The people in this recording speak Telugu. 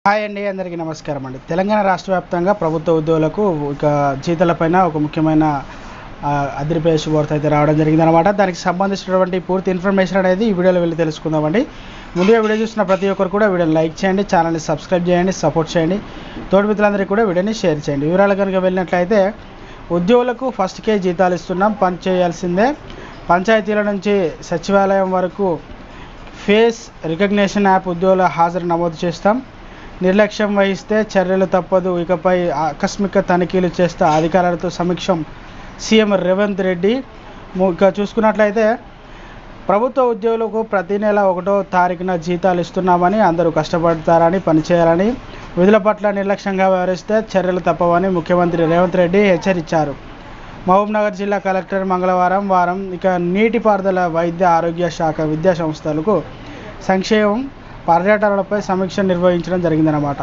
హాయ్ అండి, అందరికీ నమస్కారం అండి. తెలంగాణ రాష్ట్ర వ్యాప్తంగా ప్రభుత్వ ఉద్యోగులకు ఇక జీతాలపైన ఒక ముఖ్యమైన అదిరిపోయే శుభవార్త అయితే రావడం జరిగిందనమాట. దానికి సంబంధించినటువంటి పూర్తి ఇన్ఫర్మేషన్ అనేది ఈ వీడియోలో వెళ్ళి తెలుసుకుందామండి. ముందుగా వీడియో చూసిన ప్రతి ఒక్కరు కూడా వీడియోని లైక్ చేయండి, ఛానల్ని సబ్స్క్రైబ్ చేయండి, సపోర్ట్ చేయండి, తోటి మిత్రులందరికీ కూడా వీడియోని షేర్ చేయండి. వివరాలు కనుక వెళ్ళినట్లయితే ఉద్యోగులకు ఫస్ట్కే జీతాలు ఇస్తున్నాం, పని చేయాల్సిందే. పంచాయతీల నుంచి సచివాలయం వరకు ఫేస్ రికగ్నిషన్ యాప్ ఉద్యోగుల హాజరు నమోదు చేస్తాం. నిర్లక్ష్యం వహిస్తే చర్యలు తప్పదు. ఇకపై ఆకస్మిక తనిఖీలు చేస్తా అధికారులతో సమీక్షం సీఎం రేవంత్ రెడ్డి. ఇక చూసుకున్నట్లయితే ప్రభుత్వ ఉద్యోగులకు ప్రతి నెల 1వ తారీఖున జీతాలు ఇస్తున్నామని, అందరూ కష్టపడతారని, పనిచేయాలని, విధుల పట్ల నిర్లక్ష్యంగా వ్యవహరిస్తే చర్యలు తప్పవని ముఖ్యమంత్రి రేవంత్ రెడ్డి హెచ్చరించారు. మహబూబ్నగర్ జిల్లా కలెక్టర్ మంగళవారం ఇక నీటిపారుదల, వైద్య ఆరోగ్య శాఖ, విద్యా సంస్థలకు సంక్షేమం, పర్యటనలపై సమీక్ష నిర్వహించడం జరిగిందన్నమాట.